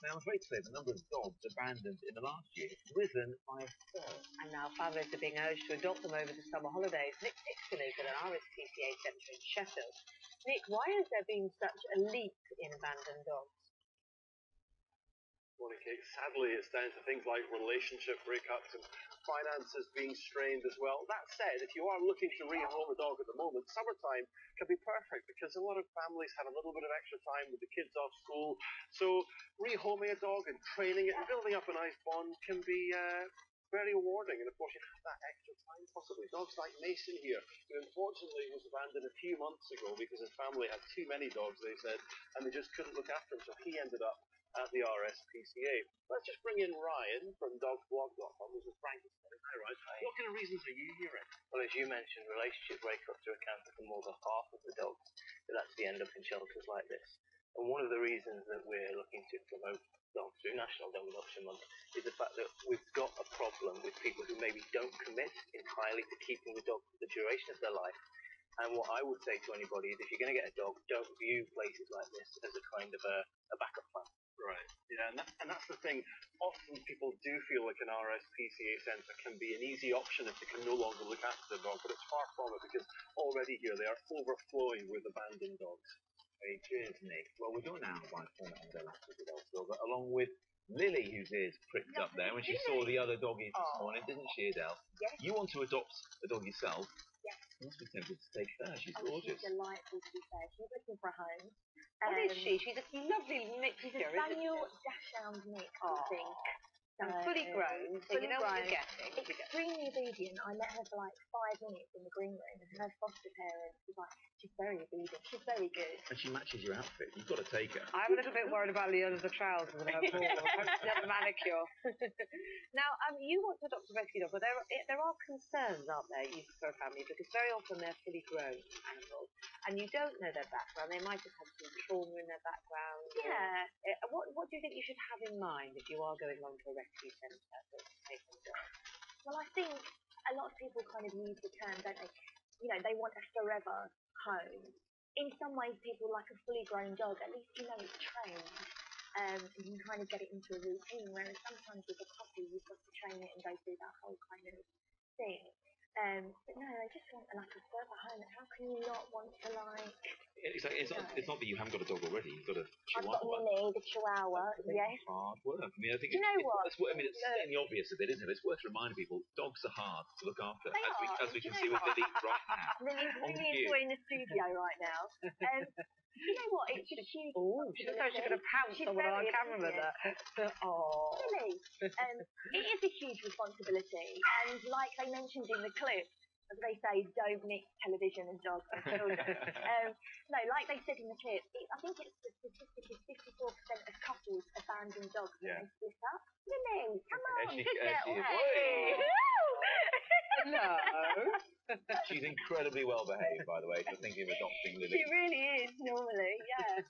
Now, it's very clear the number of dogs abandoned in the last year has risen by a third. And now families are being urged to adopt them over the summer holidays. Nick Dixon is at an RSPCA centre in Sheffield. Nick, why has there been such a leap in abandoned dogs? Morning, Kate. Sadly, it's down to things like relationship breakups and finances being strained as well. That said, if you are looking to rehome a dog at the moment, summertime can be perfect because a lot of families have a little bit of extra time with the kids off school. So rehoming a dog and training it and building up a nice bond can be very rewarding. And of course, you have that extra time possibly. Dogs like Mason here, who unfortunately was abandoned a few months ago because his family had too many dogs, they said, and they just couldn't look after him. So he ended up at the RSPCA. Let's just bring in Ryan from dogsblog.com, who's with Frankenstein. Hi, Ryan. What kind of reasons are you hearing? Well, as you mentioned, relationship breakups are accounted for more than half of the dogs that actually end up in shelters like this. And one of the reasons that we're looking to promote dogs through National Dog Adoption Month is the fact that we've got a problem with people who maybe don't commit entirely to keeping the dog for the duration of their life. And what I would say to anybody is if you're going to get a dog, don't view places like this as a kind of a backup plan. Right, yeah, and that's the thing. Often people do feel like an RSPCA centre can be an easy option if they can no longer look after the dog, but it's far from it because already here they are overflowing with abandoned dogs. Hey, cheers, Nick. Well, we're joined now by former Adele Silva, along with Lily, whose ears pricked up there when she saw the other doggies this morning, didn't she, Adele? Yes. You want to adopt a dog yourself? Yes. You must be tempted to take her. She's gorgeous. She's delightful, to be fair. She's looking for a home. What is she? She's a lovely mixture, She's a isn't Spaniel she? Dachshund mix, I think. And fully grown, so you know what you're getting. Extremely obedient. I met her for like 5 minutes in the green room, and her foster parents was like, she's very obedient. She's very good. And she matches your outfit. You've got to take her. I'm a little bit worried about the under the trousers and her ball. I hope she has a manicure. Now, you want to adopt a rescue dog, but there are concerns, aren't there, for a family, because very often they're fully grown animals, and you don't know their background. They might have had some trauma in their background. Yeah. What do you think you should have in mind if you are going on to a rescue centre to take them down? Well, I think a lot of people kind of use the term, don't they? You know, they want a forever home. In some ways, people like a fully grown dog. At least you know it's trained. You can kind of get it into a routine, whereas sometimes with a puppy, you've got to train it and go through that whole kind of thing. But no, I just want like a forever home. How can you not want to like... It's not that you haven't got a dog already. You've got a Chihuahua. I've got Millie, the Chihuahua, yes. Hard work. I mean, I think you know what? it's stating the obvious a bit, isn't it? It's worth reminding people dogs are hard to look after, as we can see with Lily right now. Lily's really enjoying the studio right now. You know what? It's just huge. Oh, she looks like she's going to pounce on one of our cameramen there. Oh. Really? It is a huge responsibility. And like they mentioned in the clip, as they say, don't mix television and dogs and children. No, like they said in the clip, I think the statistic is 54% of couples abandon dogs when they split up. Lily, come on, good girl. Hey. No. She's incredibly well behaved, by the way, for thinking of adopting Lily. She really is, normally, yeah.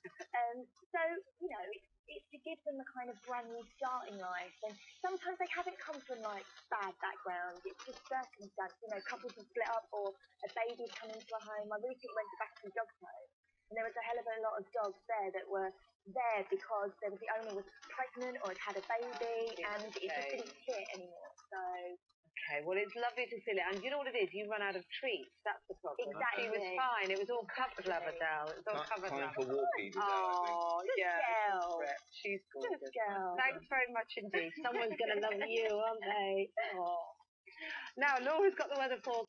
So, you know, it's to give them a kind of brand new start in life. And sometimes they haven't come from, like, bad backgrounds. It's just circumstance. You know, couples have split up or a baby's come into a home. I recently went to Battersea Dog Home, and there was a hell of a lot of dogs there that were there because the owner was pregnant or had a baby, and it just didn't fit anymore. So... Okay, well, it's lovely to feel it. And you know what it is? You run out of treats. That's the problem. Exactly. She was fine. It was all covered love, Adele. It was all covered Time love. for walkies, Adele, I think. Oh, Good yeah. girl. She's gorgeous. Good girl. Thanks very much indeed. Someone's going to love you, aren't they? Oh. Now, Laura's got the weather forecast.